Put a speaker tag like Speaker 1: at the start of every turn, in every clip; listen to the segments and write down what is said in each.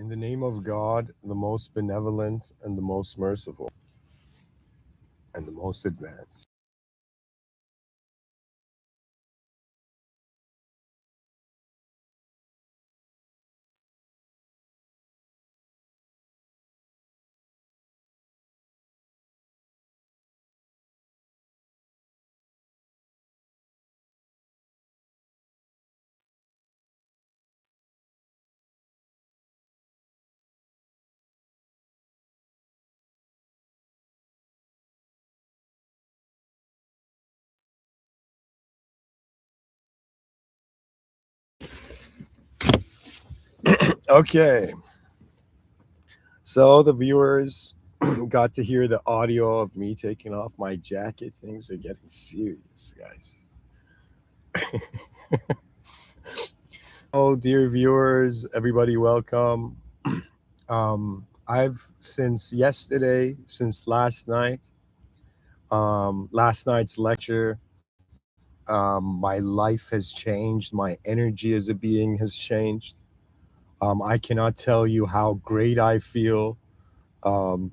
Speaker 1: In the name of God, the most benevolent and the most merciful and the most advanced. Okay, so the viewers got to hear the audio of me taking off my jacket. Things are getting serious, guys. Oh, dear viewers, everybody, welcome. I've since yesterday, since last night's lecture, my life has changed. My energy as a being has changed. I cannot tell you how great I feel. Um,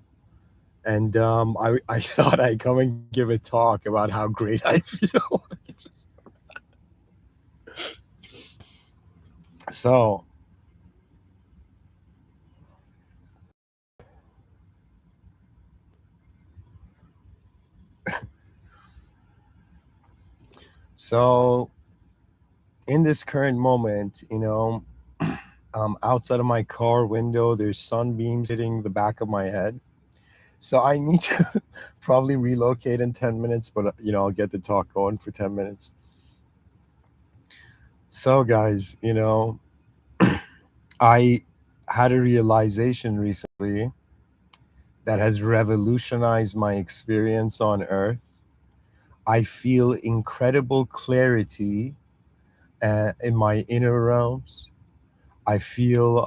Speaker 1: and I thought I'd come and give a talk about how great I feel. so, so in this current moment, outside of my car window, there's sunbeams hitting the back of my head. So I need to probably relocate in 10 minutes, but I'll get the talk going for 10 minutes. So, guys, I had a realization recently that has revolutionized my experience on Earth. I feel incredible clarity in my inner realms. I feel,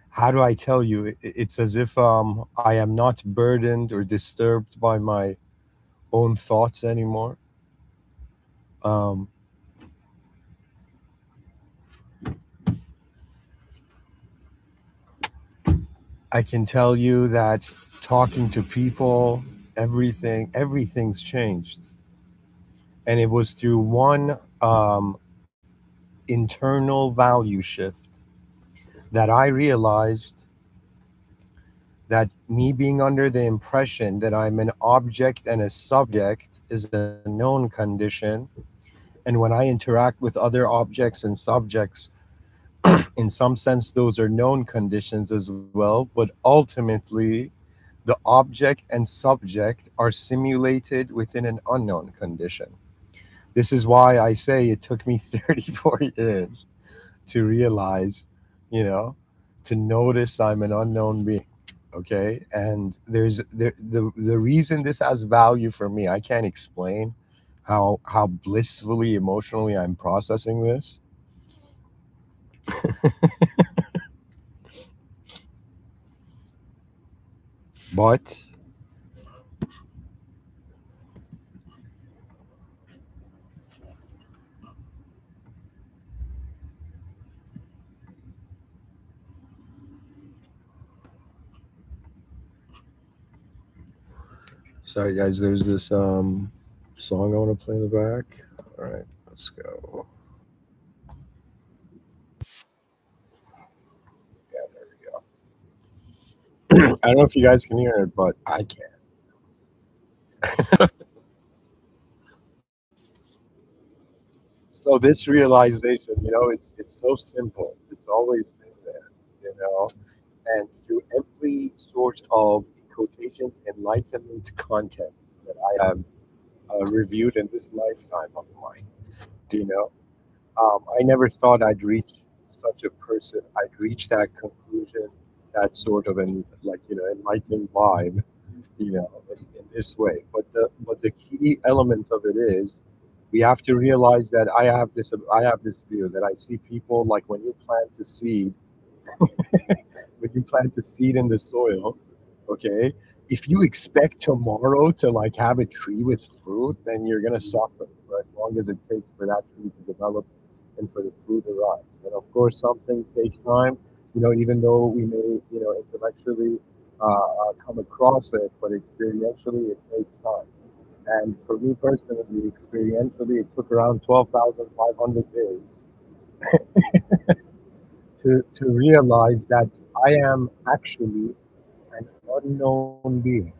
Speaker 1: how do I tell you? It's as if I am not burdened or disturbed by my own thoughts anymore. Um, I can tell you that talking to people, everything's changed. And it was through one internal value shift that I realized that me being under the impression that I'm an object and a subject is a known condition. And when I interact with other objects and subjects, in some sense, those are known conditions as well. But ultimately, the object and subject are simulated within an unknown condition. This is why I say it took me 34 years to realize, you know, to notice I'm an unknown being. Okay. And the reason this has value for me, I can't explain how blissfully emotionally I'm processing this. But sorry guys, there's this song I want to play in the back. All right, let's go. Yeah, there we go. I don't know if you guys can hear it, but I can. So this realization, it's so simple. It's always been there, and through every sort of quotations enlightenment content that I have reviewed in this lifetime of mine, you know, I never thought I'd reach such a person. I'd reach that conclusion, that sort of enlightening vibe, in this way. But the key element of it is we have to realize that I have this view that I see people like when you plant a seed in the soil, okay? If you expect tomorrow to like have a tree with fruit, then you're gonna suffer for as long as it takes for that tree to develop and for the fruit to rise. And of course, some things take time, Even though we may, intellectually come across it, but experientially it takes time. And for me personally, experientially, it took around 12,500 days to realize that I am actually an unknown being.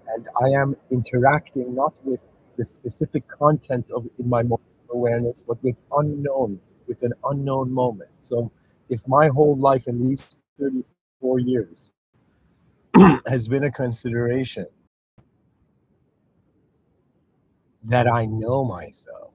Speaker 1: And I am interacting not with the specific content of in my awareness, but with unknown, with an unknown moment. So if my whole life in these 34 years has been a consideration that I know myself,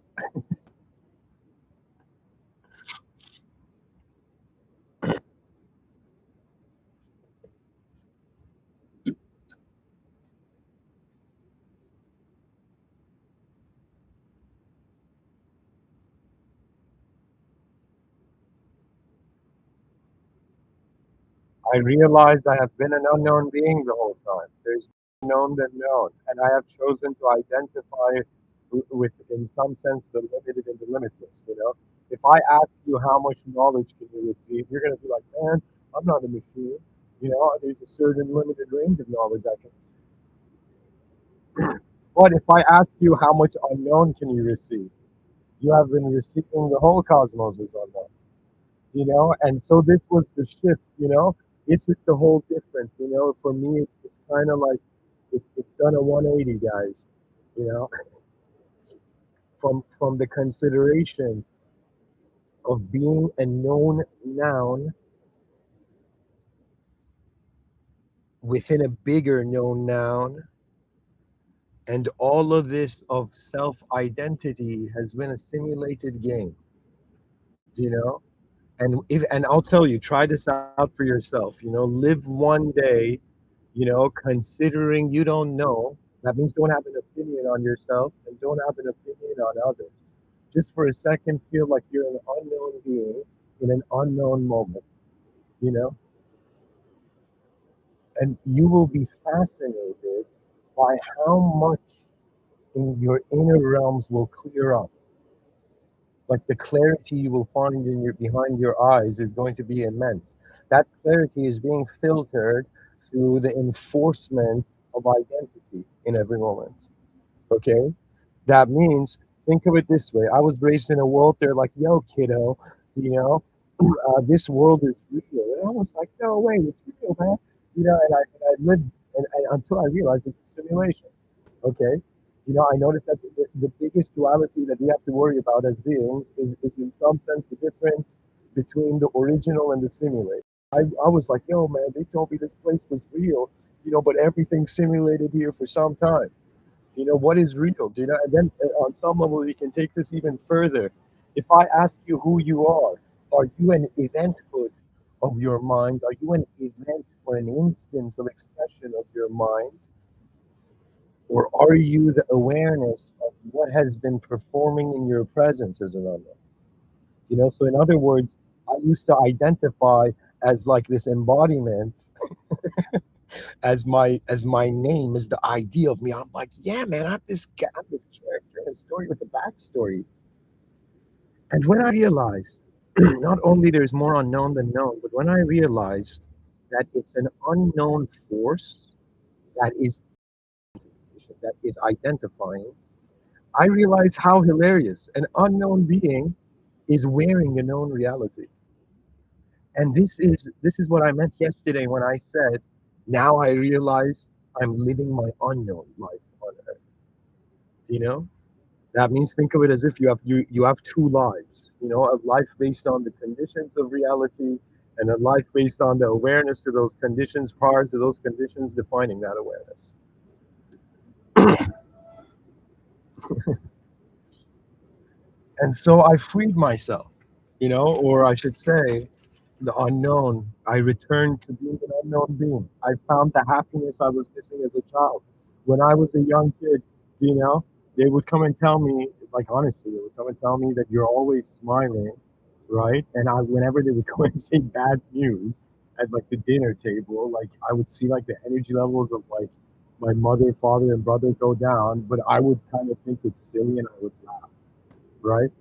Speaker 1: I realized I have been an unknown being the whole time. There's known than known, and I have chosen to identify with, in some sense, the limited and the limitless. If I ask you how much knowledge can you receive, you're going to be like, man, I'm not a machine. There's a certain limited range of knowledge I can receive. But if I ask you how much unknown can you receive, you have been receiving the whole cosmos as unknown. And so this was the shift. This is the whole difference. For me, it's kind of like it's done a 180, guys. You know, from the consideration of being a known noun within a bigger known noun, and all of this of self identity has been a simulated game. You know, and I'll tell you, try this out for yourself. Live one day, considering you don't know. That means don't have an opinion on yourself and don't have an opinion on others. Just for a second, feel like you're an unknown being in an unknown moment, you know, and you will be fascinated by how much in your inner realms will clear up. Like the clarity you will find in your behind your eyes is going to be immense. That clarity is being filtered through the enforcement of identity in every moment. Okay? That means, think of it this way. I was raised in a world, they're like, yo, kiddo, you know, this world is real. And I was like, no way, it's real, man. And I lived, and until I realized it's a simulation. Okay? I noticed that the biggest duality that we have to worry about as beings is in some sense the difference between the original and the simulated. I was like, yo, man, they told me this place was real, but everything's simulated here for some time. What is real? And then on some level, we can take this even further. If I ask you who you are you an eventhood of your mind? Are you an event or an instance of expression of your mind? Or are you the awareness of what has been performing in your presence as an unknown? So in other words, I used to identify as like this embodiment, as my name is the idea of me. I'm like, yeah, man, I have this guy, this character, a story with a backstory. And when I realized, not only there's more unknown than known, but when I realized that it's an unknown force that is identifying, I realized how hilarious an unknown being is wearing a known reality. And this is what I meant yesterday when I said, now I realize I'm living my unknown life on earth. You know? That means think of it as if you have two lives, a life based on the conditions of reality and a life based on the awareness to those conditions prior to those conditions defining that awareness. And so I freed myself, or I should say, the unknown. I returned to being an unknown being. I found the happiness I was missing as a child. When I was a young kid, you know, they would come and tell me, like honestly, they would come and tell me that you're always smiling, right? And whenever they would come and say bad news at like the dinner table, like I would see like the energy levels of like my mother, father, and brother go down, but I would kind of think it's silly and I would laugh, right?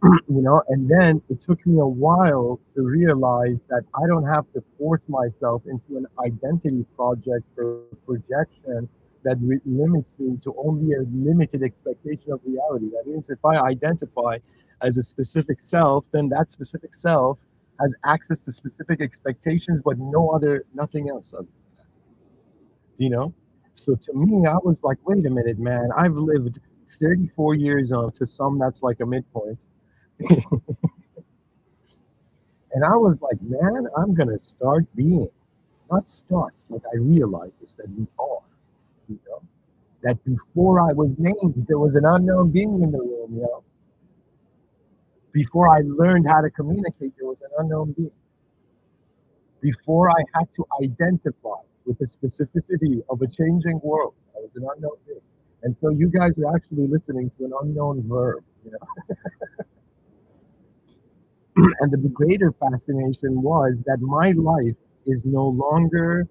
Speaker 1: And then it took me a while to realize that I don't have to force myself into an identity project or projection that limits me to only a limited expectation of reality. That means if I identify as a specific self, then that specific self has access to specific expectations, but nothing else. You know? So to me, I was like, wait a minute, man, I've lived 34 years on, to some that's like a midpoint. And I was like, man, I'm going to start being, not start, like I realized this, that we are, you know, that before I was named, there was an unknown being in the room, Before I learned how to communicate, there was an unknown being. Before I had to identify with the specificity of a changing world, I was an unknown being. And so you guys are actually listening to an unknown verb. And the greater fascination was that my life is no longer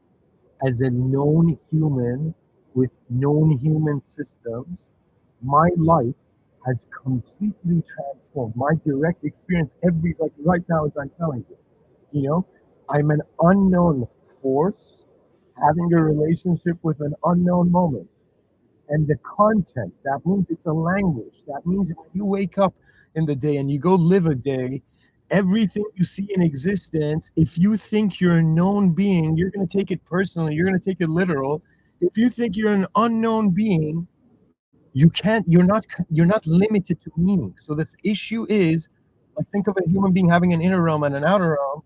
Speaker 1: as a known human with known human systems. My life has completely transformed. My direct experience, like right now, as I'm telling you, I'm an unknown force having a relationship with an unknown moment. And the content, that means it's a language. That means when you wake up in the day and you go live a day, everything you see in existence, if you think you're a known being, you're going to take it personally, you're going to take it literal. If you think you're an unknown being, you're not limited to meaning. So the issue is, like, think of a human being having an inner realm and an outer realm.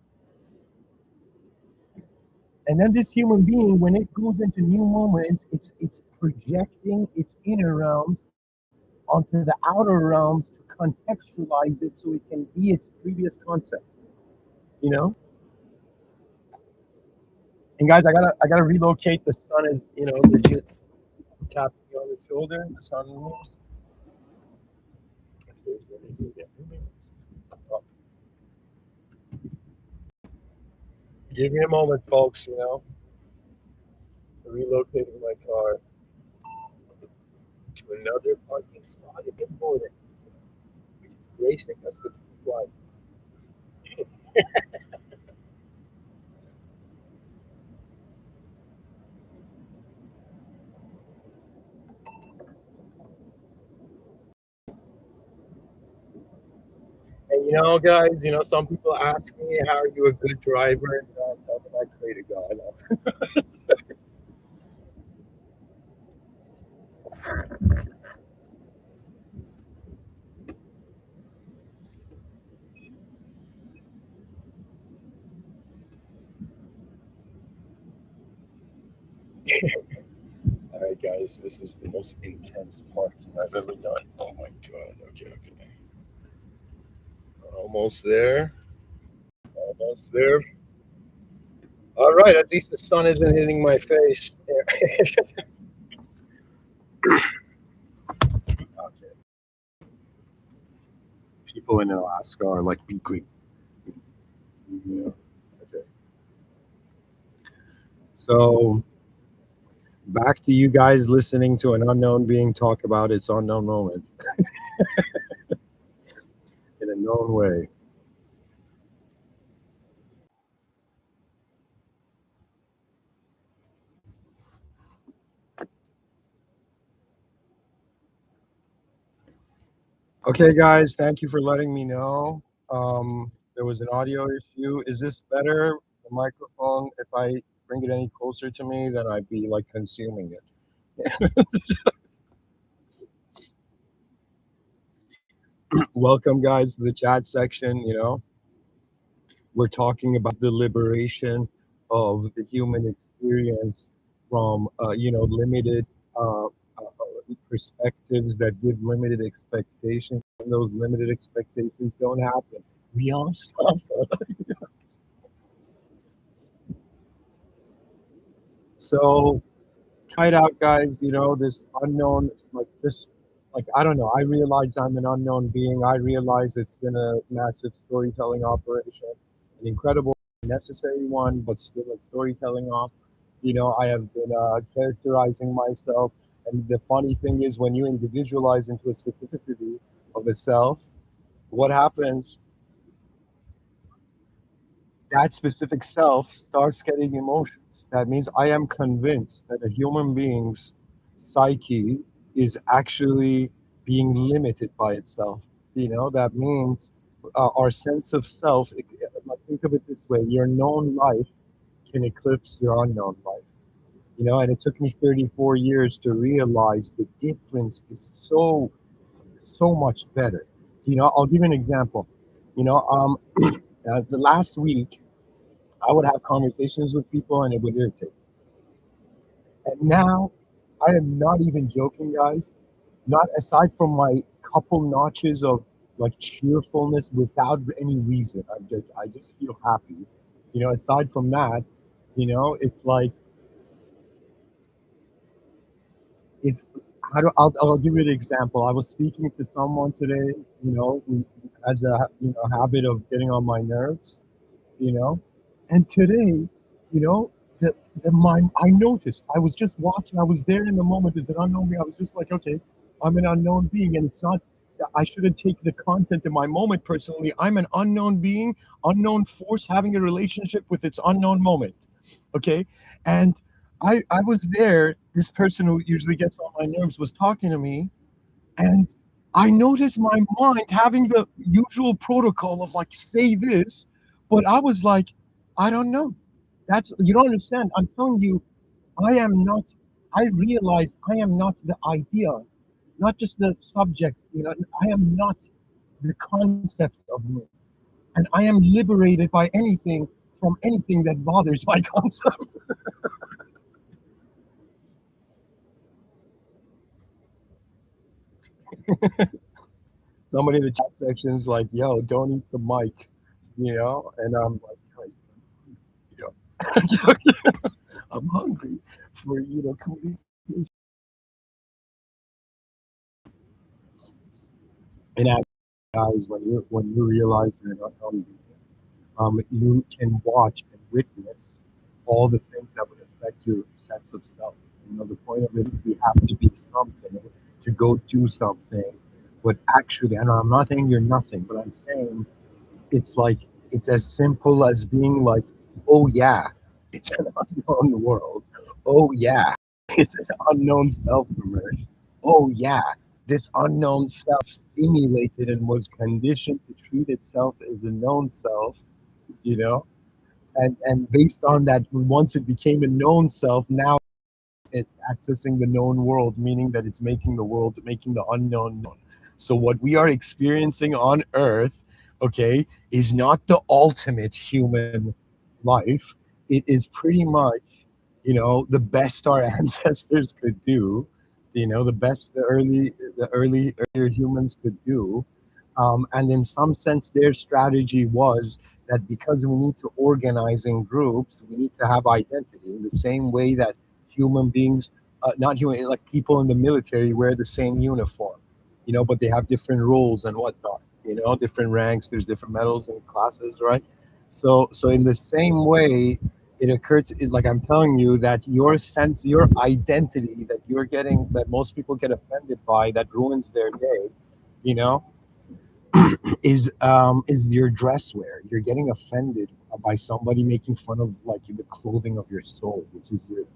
Speaker 1: And then this human being, when it goes into new moments, it's projecting its inner realms onto the outer realms to contextualize it so it can be its previous concept. You know? And guys, I gotta relocate. The sun is, legit tapping me on the shoulder. The sun moves. Give me a moment, folks. Relocating my car to another parking spot in importance, which is gracing us with life. And guys, some people ask me, "How are you a good driver?" And I tell them I pray to God. All right, guys, this is the most intense parking I've ever done. Oh my God. Okay, okay. Almost there. Almost there. All right, at least the sun isn't hitting my face. Okay. People in Alaska are like, be quick. Yeah. Okay. So back to you guys listening to an unknown being talk about its unknown moment in a known way. Okay, guys, thank you for letting me know. There was an audio issue. Is this better? The microphone, if I bring it any closer to me, then I'd be like consuming it. Welcome, guys, to the chat section. We're talking about the liberation of the human experience from, limited perspectives that give limited expectations. And those limited expectations don't happen. We all suffer. So try it out, guys. This unknown, like this, like, I don't know. I realized I'm an unknown being. I realize it's been a massive storytelling operation, an incredible, necessary one, but still a storytelling op. I have been characterizing myself. And the funny thing is, when you individualize into a specificity of a self, what happens, that specific self starts getting emotions. That means I am convinced that a human being's psyche is actually being limited by itself. That means our sense of self, like, think of it this way: your known life can eclipse your unknown life. And it took me 34 years to realize the difference is so much better. I'll give you an example. The last week, I would have conversations with people and it would irritate. And now, I am not even joking, guys. Not aside from my couple notches of like cheerfulness without any reason. I just feel happy. Aside from that, it's like it's I'll give you an example. I was speaking to someone today, who has a habit of getting on my nerves, you know. And today, you know, I noticed. I was just watching. I was there in the moment as an unknown being. I was just like, okay, I'm an unknown being, and it's not. I shouldn't take the content in my moment personally. I'm an unknown being, unknown force having a relationship with its unknown moment. Okay, and I was there. This person who usually gets on my nerves was talking to me, and I noticed my mind having the usual protocol of like, say this, but I was like, I don't know. You don't understand. I'm telling you, I am not, I realize I am not the idea, not just the subject, I am not the concept of me. And I am liberated by from anything that bothers my concept. Somebody in the chat section is like, yo, don't eat the mic, and I'm like, guys, I'm hungry for communication. And guys, when you realize you're not hungry, you can watch and witness all the things that would affect your sense of self. The point of it is we have to be something to go do something. But actually, and I'm not saying you're nothing, but I'm saying it's like it's as simple as being like, oh yeah, it's an unknown world. Oh yeah, it's an unknown self emerged. Oh yeah, this unknown self simulated and was conditioned to treat itself as a known self, you know, and based on that, once it became a known self, now it accessing the known world, meaning that it's making the world, making the unknown known. So what we are experiencing on Earth, okay, is not the ultimate human life. It is pretty much, the best our ancestors could do. The best earlier humans could do. And in some sense, their strategy was that because we need to organize in groups, we need to have identity in the same way that human beings, not human, like people in the military wear the same uniform, but they have different roles and whatnot, different ranks, there's different medals and classes, right? So in the same way, it occurred to, like I'm telling you, that your sense, your identity that you're getting, that most people get offended by, that ruins their day, you know, is your dress wear. You're getting offended by somebody making fun of like the clothing of your soul, which is your.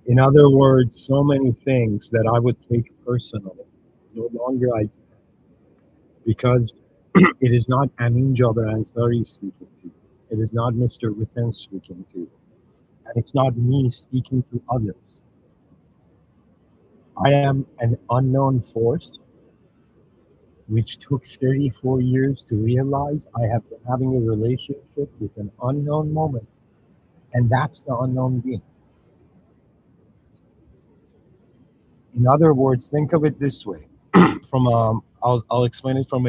Speaker 1: In other words, so many things that I would take personally, no longer I, because it is not Amin Jabbar Ansari speaking to you. It is not Mr. Within speaking to you. And it's not me speaking to others. I am an unknown force which took 34 years to realize. I have been having a relationship with an unknown moment, and that's the unknown being. In other words, think of it this way: from I'll explain it from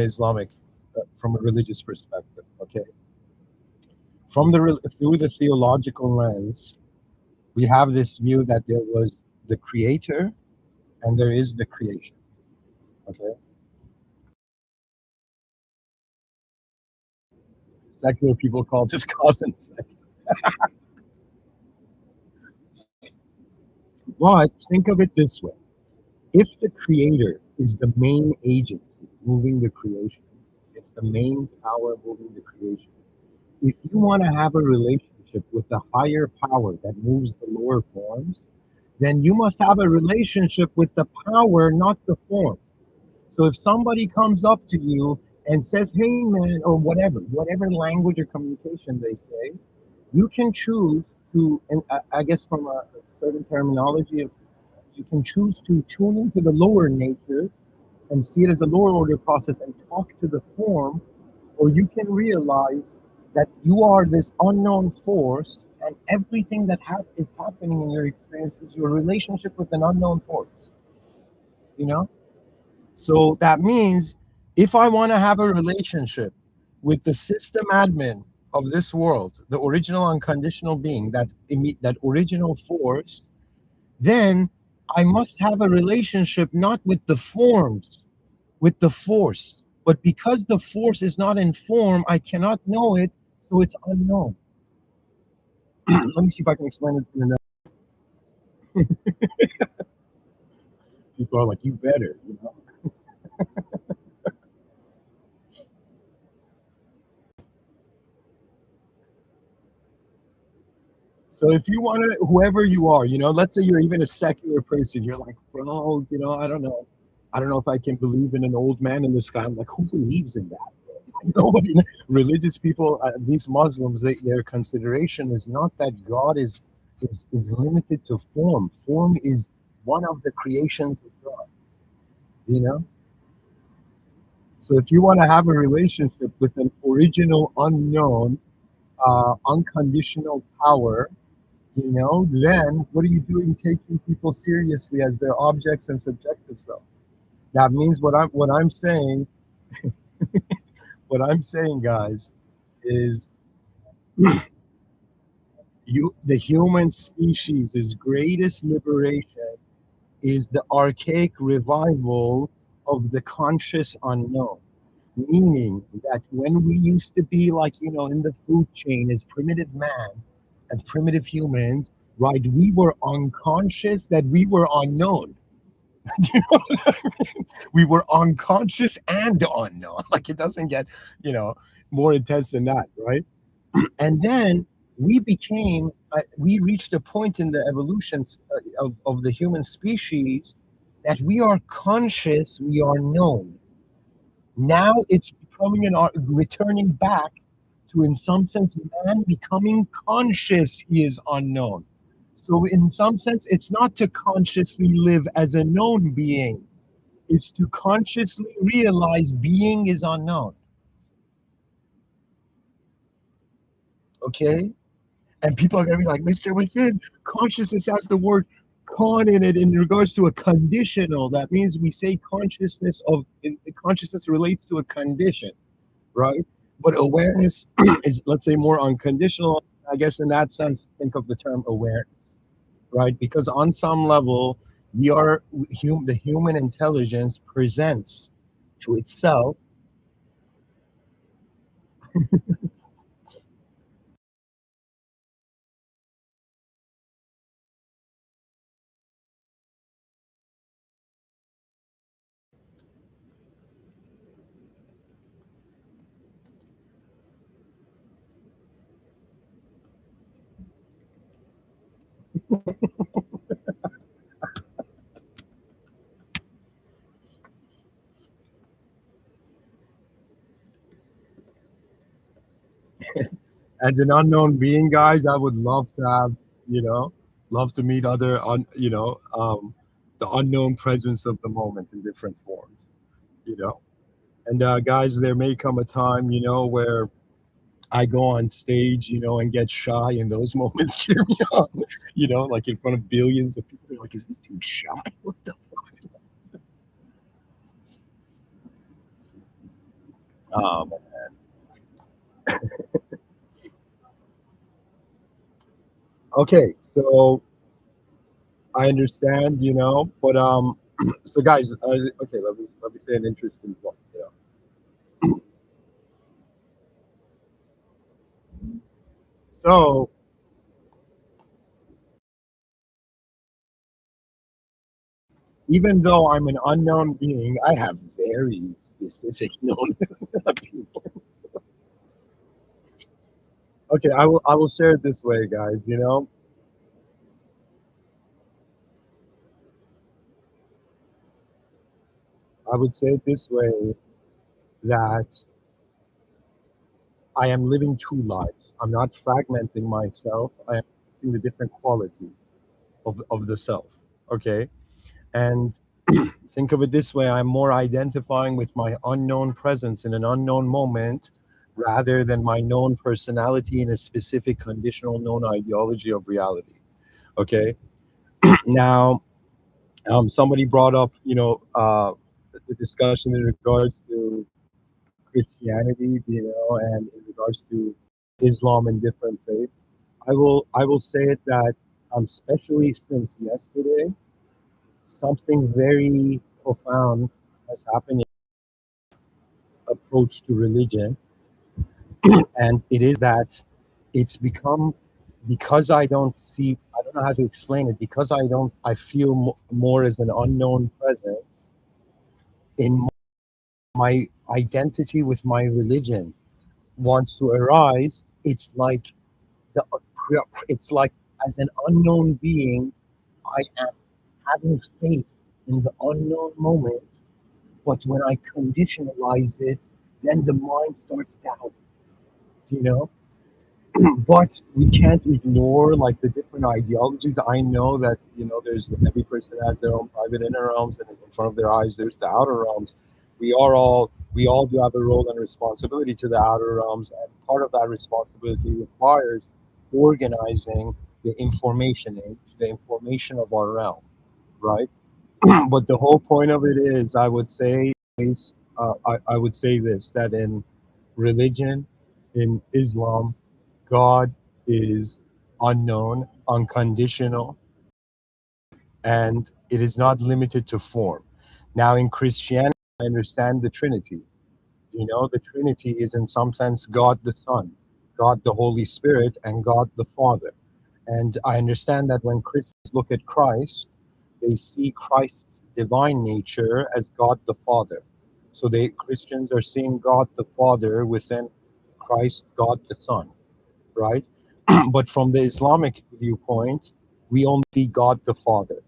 Speaker 1: from a religious perspective. Okay, through the theological lens, we have this view that there was the creator and there is the creation. Okay, Secular people call just cause and effect. But think of it this way: if the creator is the main agency moving the creation, it's the main power moving the creation. If you want to have a relationship with the higher power that moves the lower forms, then you must have a relationship with the power, not the form. So if somebody comes up to you and says, "Hey man," or whatever language or communication they say, you can choose to, and I guess from a certain terminology, you can choose to tune into the lower nature and see it as a lower order process and talk to the form, or you can realize that you are this unknown force and everything that is happening in your experience is your relationship with an unknown force, you know? So that means if I want to have a relationship with the system admin of this world, the original unconditional being, that original force, then I must have a relationship not with the forms, with the force. But because the force is not in form, I cannot know it, so it's unknown. Let me see if I can explain it in another. People are like, you better, you know. So if you want to, whoever you are, you know, let's say you're even a secular person, you're like, bro, you know, I don't know. I don't know if I can believe in an old man in the sky. I'm like, who believes in that? Nobody. Religious people, these Muslims, their consideration is not that God is limited to form. Form is one of the creations of God. You know. So if you want to have a relationship with an original, unknown, unconditional power, you know, then what are you doing taking people seriously as their objects and subjective self? That means what I'm saying, guys, is the human species' greatest liberation is the archaic revival of the conscious unknown. Meaning that when we used to be like, you know, in the food chain as primitive man, as primitive humans, right, we were unconscious that we were unknown. You know what I mean? We were unconscious and unknown. Like it doesn't get, you know, more intense than that, right? And then we reached a point in the evolution of the human species that we are conscious, we are known. Now it's becoming returning back to, in some sense, man becoming conscious he is unknown. So, in some sense, it's not to consciously live as a known being, it's to consciously realize being is unknown. Okay? And people are going to be like, Mr. Within, consciousness has the word con in it in regards to a conditional. That means we say consciousness relates to a condition, right? But awareness is, let's say, more unconditional. I guess in that sense, think of the term awareness, right? Because on some level, the human intelligence presents to itself. As an unknown being, guys, I would love to have, you know, love to meet the unknown presence of the moment in different forms, you know. And guys, there may come a time, you know, where I go on stage, you know, and get shy in those moments, cheer me on, you know, like in front of billions of people. They're like, is this dude shy? What the fuck? Okay, so I understand, you know, but so guys, okay, let me say an interesting point. You know, So even though I'm an unknown being, I have very specific known people. Okay, I will share it this way, guys. I would say it this way that I am living two lives. I'm not fragmenting myself. I am seeing the different qualities of the self. Okay. And think of it this way, I'm more identifying with my unknown presence in an unknown moment rather than my known personality in a specific conditional known ideology of reality. Okay. Now, somebody brought up, the discussion in regards to Christianity, and in regards to Islam and different faiths. I will say it that, especially since yesterday, something very profound has happened in approach to religion, and it is that it's become, because I don't know how to explain it, because I feel more as an unknown presence in my identity with my religion wants to arise. The it's like, as an unknown being, I am having faith in the unknown moment, but when I conditionalize it, then the mind starts doubting, you know. But we can't ignore like the different ideologies. I know that, there's, every person has their own private inner realms, and in front of their eyes there's the outer realms. We all do have a role and responsibility to the outer realms, and part of that responsibility requires organizing the information age, the information of our realm, right? But the whole point of it is, I would say, I would say this, that in religion, in Islam, God is unknown, unconditional, and it is not limited to form. Now, in Christianity, I understand the Trinity. The Trinity is, in some sense, God the Son, God the Holy Spirit, and God the Father. And I understand that when Christians look at Christ, they see Christ's divine nature as God the Father. So Christians are seeing God the Father within Christ, God the Son, right? But from the Islamic viewpoint, we only see God the Father,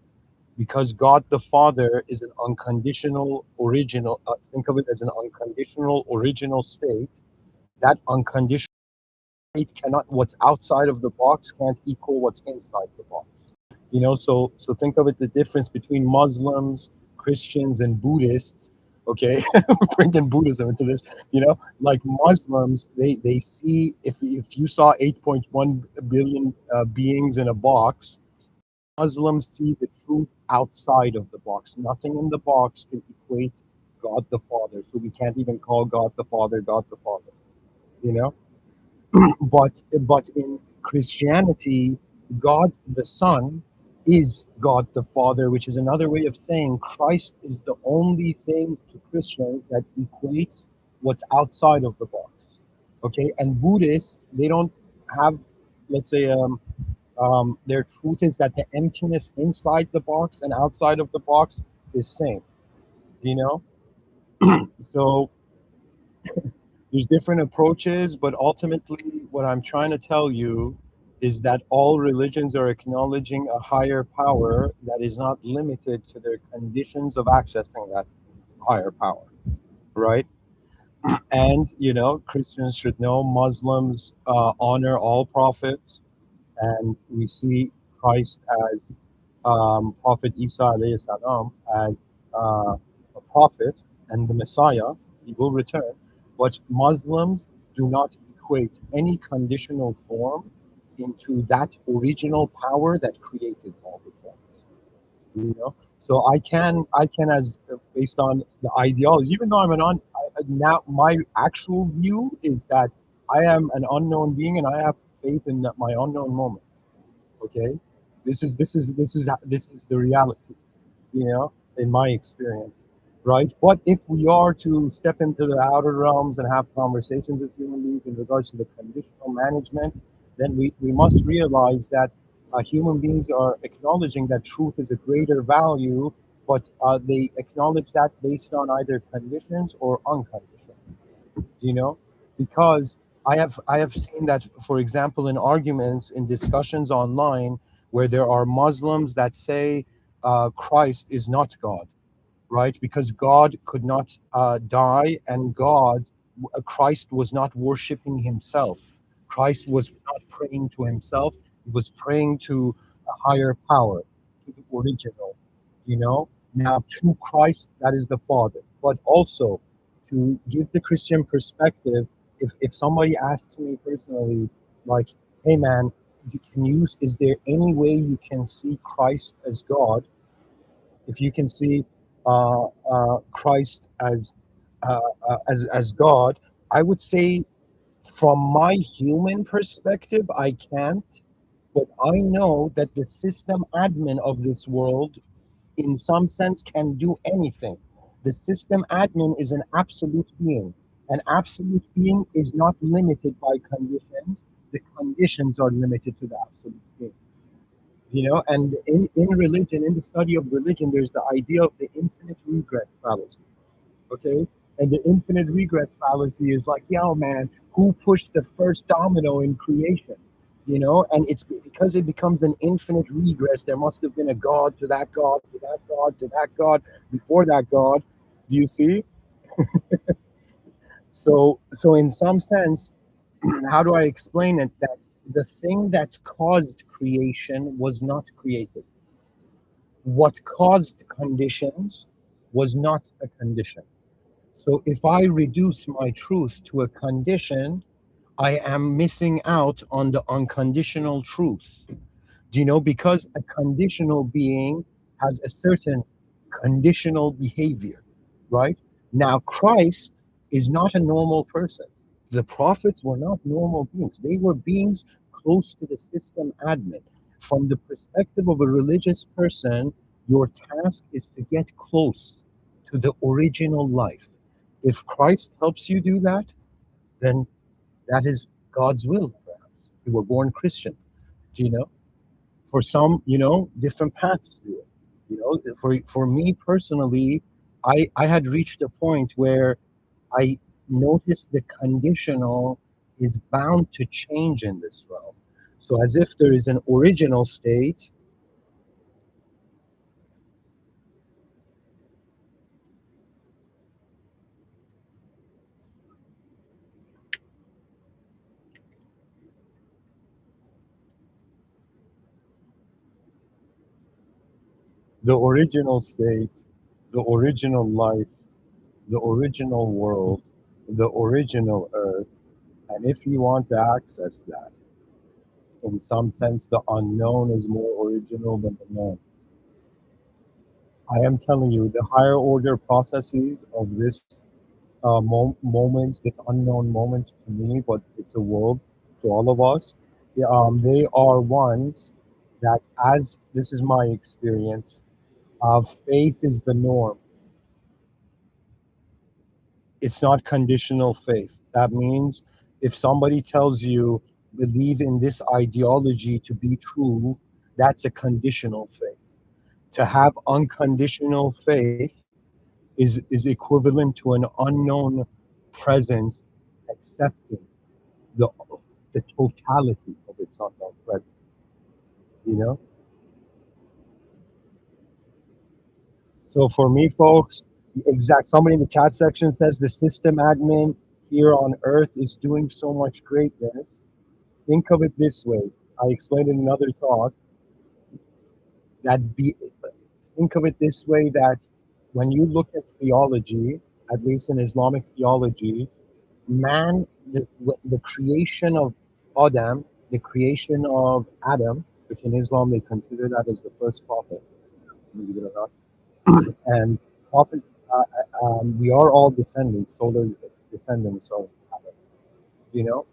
Speaker 1: because God the Father is an unconditional original. Think of it as an unconditional original state. That unconditional state cannot, what's outside of the box can't equal what's inside the box. So think of it, the difference between Muslims, Christians, and Buddhists. Okay, bringing Buddhism into this. Like Muslims, they see, if you saw 8.1 billion beings in a box, Muslims see the truth outside of the box. Nothing in the box can equate God the Father. So we can't even call God the Father God the Father. You know, but in Christianity, God the Son is God the Father, which is another way of saying Christ is the only thing to Christians that equates what's outside of the box. Okay, and Buddhists, they don't have, let's say, their truth is that the emptiness inside the box and outside of the box is same. You know, so there's different approaches, but ultimately, what I'm trying to tell you is that all religions are acknowledging a higher power that is not limited to their conditions of accessing that higher power, right? And Christians should know, Muslims honor all prophets, and we see Christ as, Prophet Isa alayhi salam, as a prophet and the Messiah. He will return. But Muslims do not equate any conditional form into that original power that created all the forms. So I can, as based on the ideology, even though I'm an now my actual view is that I am an unknown being, and I have faith in that, my unknown moment. Okay, this is the reality, in my experience, right? But if we are to step into the outer realms and have conversations as human beings in regards to the conditional management, then we must realize that human beings are acknowledging that truth is a greater value, but they acknowledge that based on either conditions or unconditioned. You know, because I have seen that, for example, in arguments, in discussions online, where there are Muslims that say Christ is not God, right? Because God could not die, and Christ was not worshiping himself. Christ was not praying to himself. He was praying to a higher power, to the original, Now, to Christ, that is the Father. But also, to give the Christian perspective, if somebody asks me personally, like, hey man, is there any way you can see Christ as God? If you can see Christ as God, I would say, from my human perspective, I can't. But I know that the system admin of this world, in some sense, can do anything. The system admin is an absolute being. An absolute being is not limited by conditions. The conditions are limited to the absolute being. And in religion, in the study of religion, there's the idea of the infinite regress fallacy. Okay. And the infinite regress fallacy is like, yo man, who pushed the first domino in creation? And it's because it becomes an infinite regress. There must have been a god, to that god, to that god, to that god, before that god. Do you see? So in some sense, how do I explain it? That the thing that caused creation was not created. What caused conditions was not a condition. So if I reduce my truth to a condition, I am missing out on the unconditional truth. Because a conditional being has a certain conditional behavior, right? Now, Christ is not a normal person. The prophets were not normal beings. They were beings close to the system admin. From the perspective of a religious person, your task is to get close to the original life. If Christ helps you do that, then that is God's will, perhaps. You were born Christian, do you know? For some, different paths to it. For me personally, I had reached a point where I noticed the conditional is bound to change in this realm. So as if there is an original state. The original state, the original life, the original world, the original earth. And if you want to access that, in some sense, the unknown is more original than the known. I am telling you, the higher order processes of this moment, this unknown moment to me, but it's a world to all of us. They are ones that, as this is my experience, faith is the norm. It's not conditional faith. That means if somebody tells you believe in this ideology to be true, that's a conditional faith. To have unconditional faith is equivalent to an unknown presence accepting the the totality of its unknown presence. You know. So for me, folks, exact. Somebody in the chat section says the system admin here on Earth is doing so much greatness. Think of it this way. I explained in another talk that think of it this way, that when you look at theology, at least in Islamic theology, man, the creation of Adam, which in Islam they consider that as the first prophet, believe it or not, and prophets, we are all descendants, solar descendants of Adam, you know,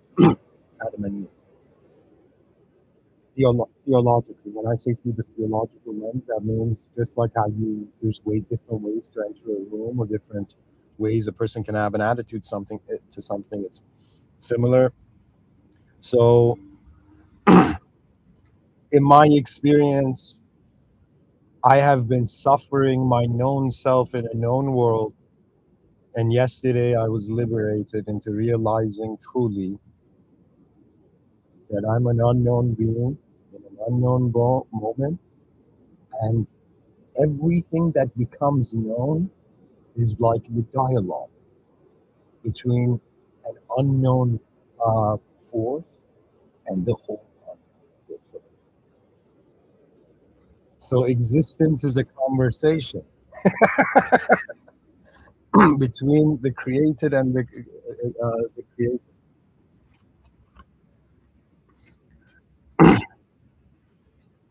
Speaker 1: Adam and Eve. Theologically, when I say through the theological lens, that means just like how there's different ways to enter a room, or different ways a person can have an attitude to something. It's similar. So In my experience, I have been suffering my known self in a known world, and yesterday I was liberated into realizing truly that I'm an unknown being in an unknown moment, and everything that becomes known is like the dialogue between an unknown force and the whole unknown force of it. So existence is a conversation between the created and the created.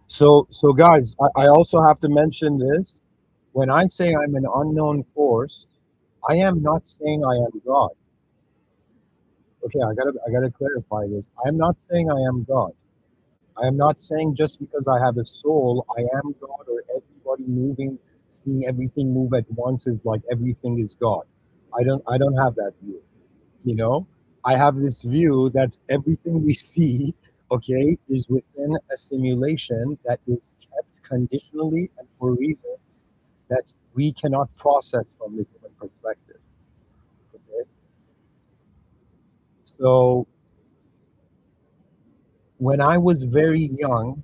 Speaker 1: So guys, I also have to mention this. When I say I'm an unknown force, I am not saying I am God. Okay, I gotta clarify this. I'm not saying I am God. I am not saying just because I have a soul, I am God, or everybody moving, seeing everything move at once is like everything is God. I don't have that view. You know, I have this view that everything we see, okay, is within a simulation that is kept conditionally and for reasons that we cannot process from the human perspective. Okay, so when I was very young,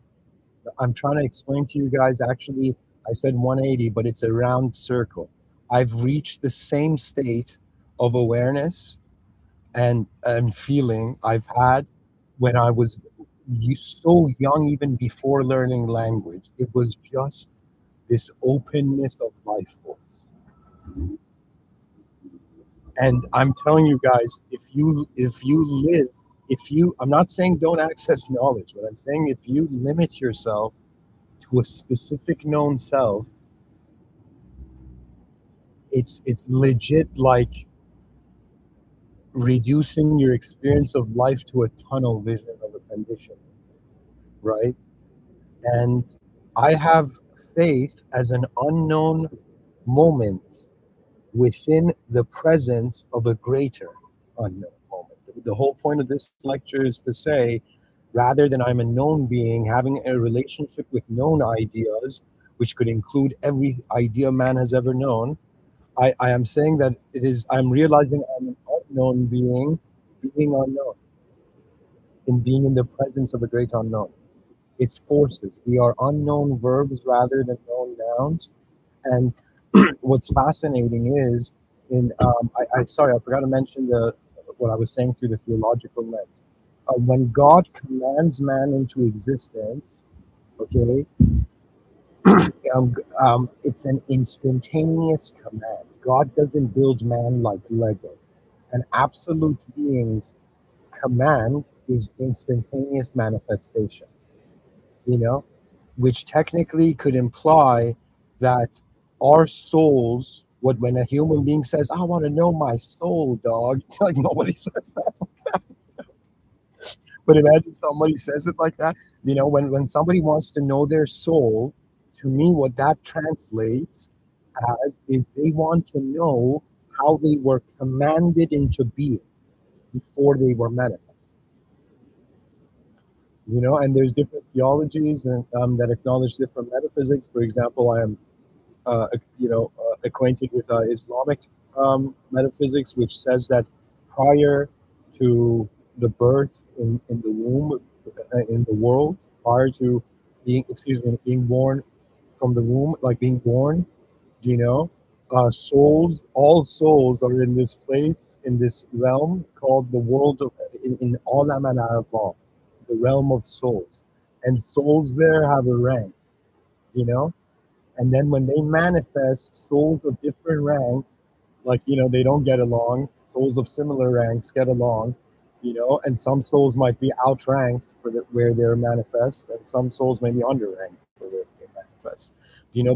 Speaker 1: I'm trying to explain to you guys. Actually, I said 180, but it's a round circle. I've reached the same state of awareness and feeling I've had when I was so young, even before learning language. It was just this openness of life force. And I'm telling you guys, if you live, if you, I'm not saying don't access knowledge, but I'm saying if you limit yourself to a specific known self, it's legit like reducing your experience of life to a tunnel vision of a condition, right? And I have faith as an unknown moment within the presence of a greater unknown moment. The whole point of this lecture is to say, rather than I'm a known being having a relationship with known ideas, which could include every idea man has ever known, I am saying that I'm realizing I'm an unknown being unknown, in being in the presence of a great unknown. It's forces. We are unknown verbs rather than known nouns. And what's fascinating is, sorry, I forgot to mention what I was saying through the theological lens. When God commands man into existence, okay, it's an instantaneous command. God doesn't build man like Lego. An absolute being's command is instantaneous manifestation, you know, which technically could imply that our souls, when a human being says, I want to know my soul, dog, like nobody says that. But imagine somebody says it like that. When somebody wants to know their soul, to me, what that translates as is they want to know how they were commanded into being before they were manifest. And there's different theologies and that acknowledge different metaphysics. For example, I am acquainted with Islamic metaphysics, which says that prior to the birth in the womb, in the world, prior to being born from the womb, like being born, all souls are in this place, in this realm called the world of, in Alam al Arwah, the realm of souls. And souls there have a rank, you know? And then when they manifest, souls of different ranks, like, they don't get along, souls of similar ranks get along, and some souls might be outranked where they're manifest, and some souls may be underranked for where they manifest.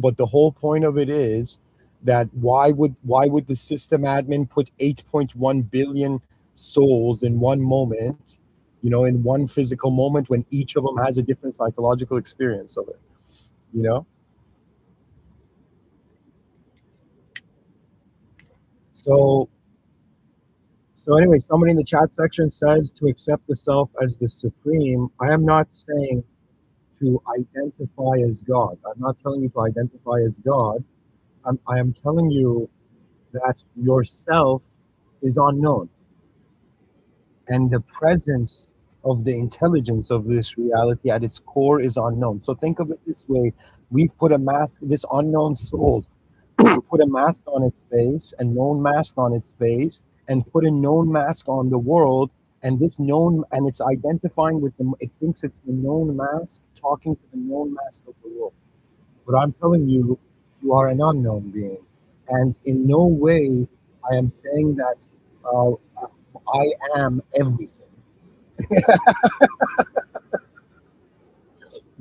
Speaker 1: But the whole point of it is that why would the system admin put 8.1 billion souls in one moment, in one physical moment, when each of them has a different psychological experience of it, you know? So anyway, somebody in the chat section says to accept the self as the supreme. I am not saying to identify as God. I'm not telling you to identify as God. I am telling you that yourself is unknown, and the presence of the intelligence of this reality at its core is unknown. So think of it this way: we've put a mask, this unknown soul put a mask on its face, a known mask on its face, and put a known mask on the world. And this known, and it's identifying with them. It thinks it's the known mask talking to the known mask of the world. But I'm telling you, you are an unknown being, and in no way I am saying that uh, I am everything.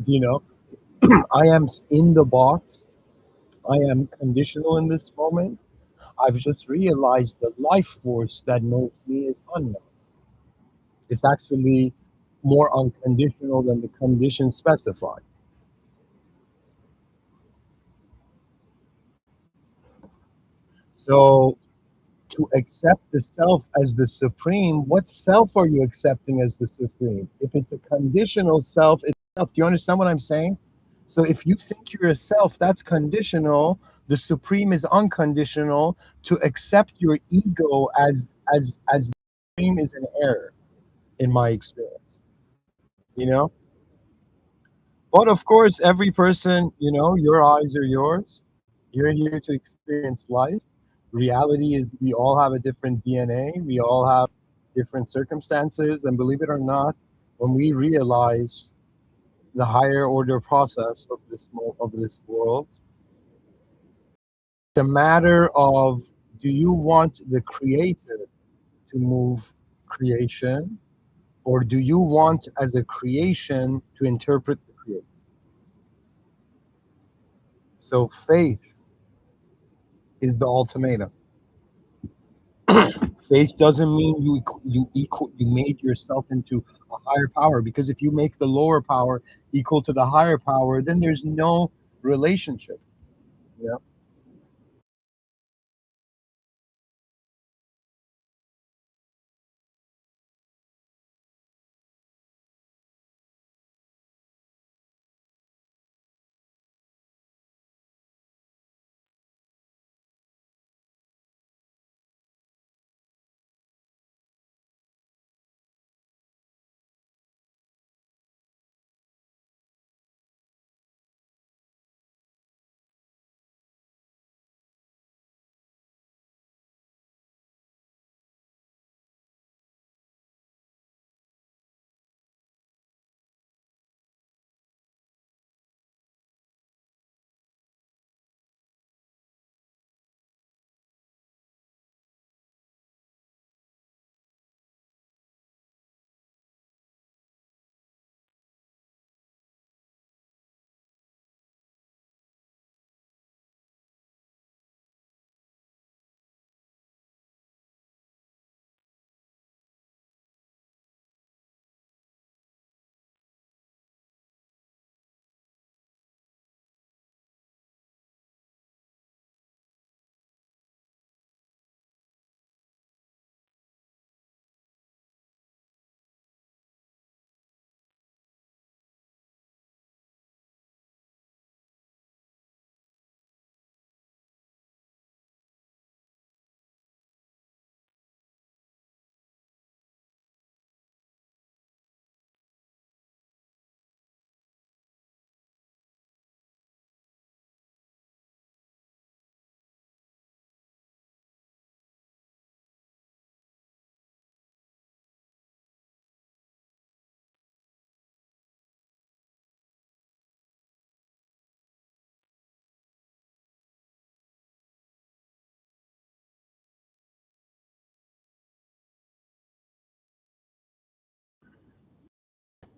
Speaker 1: You know, I am in the box. I am conditional in this moment. I've just realized the life force that knows me is unknown. It's actually more unconditional than the condition specified. So to accept the self as the supreme, what self are you accepting as the supreme? If it's a conditional self, it's self. Do you understand what I'm saying? So if you think you're a self, that's conditional. The supreme is unconditional. To accept your ego as the supreme is an error, in my experience. You know, but of course, every person, your eyes are yours. You're here to experience life. Reality is we all have a different DNA. We all have different circumstances. And believe it or not, when we realize the higher order process of this world, the matter of, do you want the creator to move creation, or do you want as a creation to interpret the creator? So faith is the ultimatum. Faith doesn't mean you made yourself into a higher power, because if you make the lower power equal to the higher power, then there's no relationship. Yeah.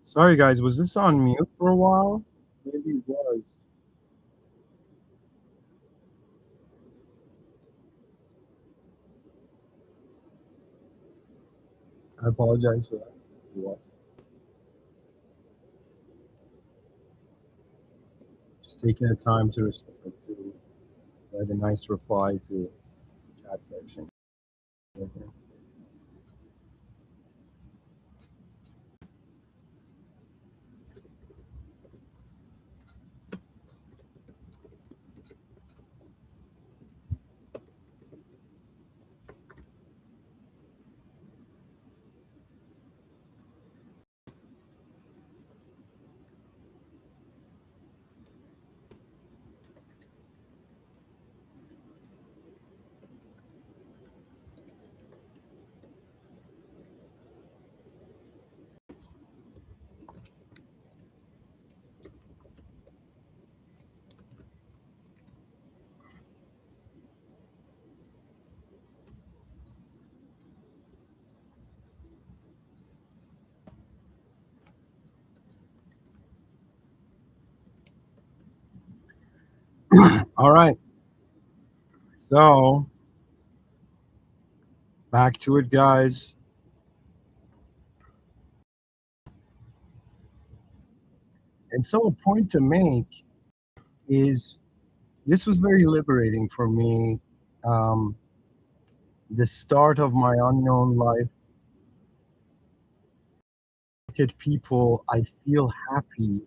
Speaker 1: Sorry, guys, was this on mute for a while? Maybe it was. I apologize for that. Yeah. Just taking the time to respond to write a nice reply to the chat section. Okay. All right. So back to it, guys. And so a point to make is this was very liberating for me. Um, the start of my unknown life. Look at people, I feel happy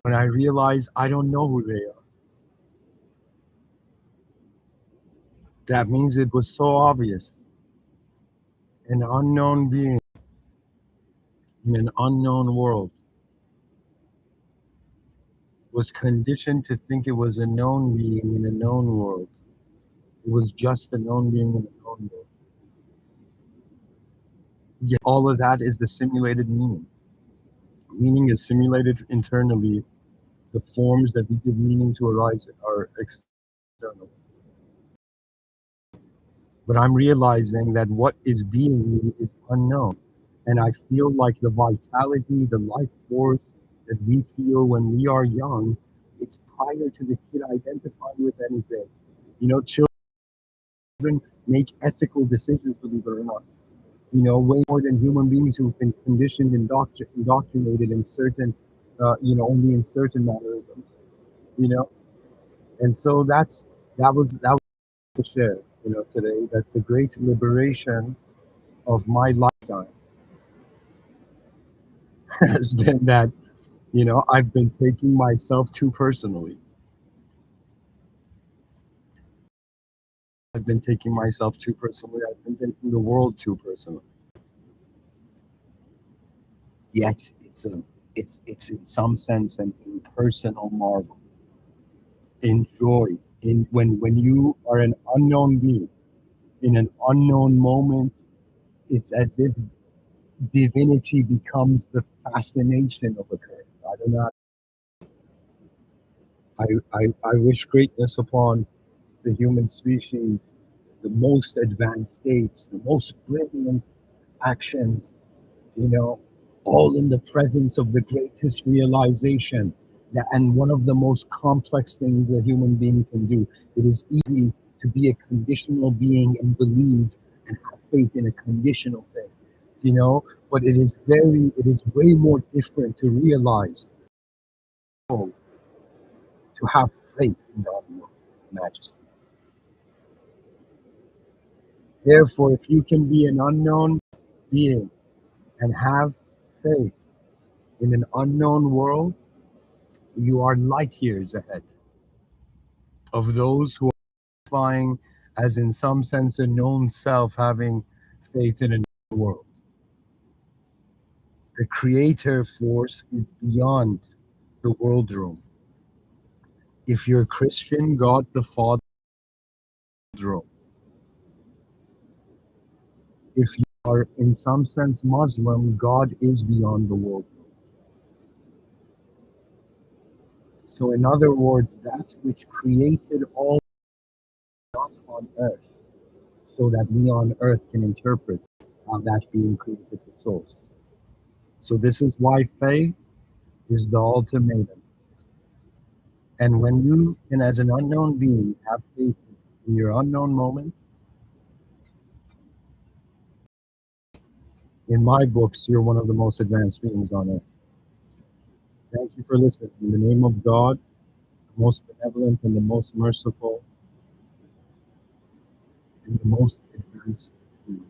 Speaker 1: when I realize I don't know who they are. That means it was so obvious. An unknown being in an unknown world was conditioned to think it was a known being in a known world. It was just a known being in a known world. Yet all of that is the simulated meaning. Meaning is simulated internally. The forms that we give meaning to arise are external. But I'm realizing that what is being me is unknown. And I feel like the vitality, the life force that we feel when we are young, it's prior to the kid identifying with anything. You know, children make ethical decisions, believe it or not. You know, way more than human beings who've been conditioned, indoctrinated in certain, only in certain mannerisms. You know, and so that was to share. You know, today that the great liberation of my lifetime has been that I've been taking myself too personally. I've been taking myself too personally. I've been taking the world too personally. Yet it's in some sense an impersonal marvel. Enjoy in when you are an unknown being in an unknown moment. It's as if divinity becomes the fascination of occurrence. I don't know. I wish greatness upon the human species, the most advanced states, the most brilliant actions, you know, all in the presence of the greatest realization. And one of the most complex things a human being can do. It is easy to be a conditional being and believe and have faith in a conditional thing, but it is way more different to realize, oh, to have faith in the unknown majesty. Therefore, if you can be an unknown being and have faith in an unknown world, you are light years ahead of those who are identifying as, in some sense, a known self having faith in a known world. The creator force is beyond the world room. If you're a Christian, God the Father room. If you are, in some sense, Muslim, God is beyond the world room. So, in other words, that which created all not on earth, so that we on earth can interpret how that being created the source. So this is why faith is the ultimatum. And when you can, as an unknown being, have faith in your unknown moment, in my books, you're one of the most advanced beings on earth. Thank you for listening. In the name of God, the most benevolent and the most merciful and the most advanced being.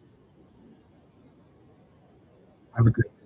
Speaker 1: Have a great day.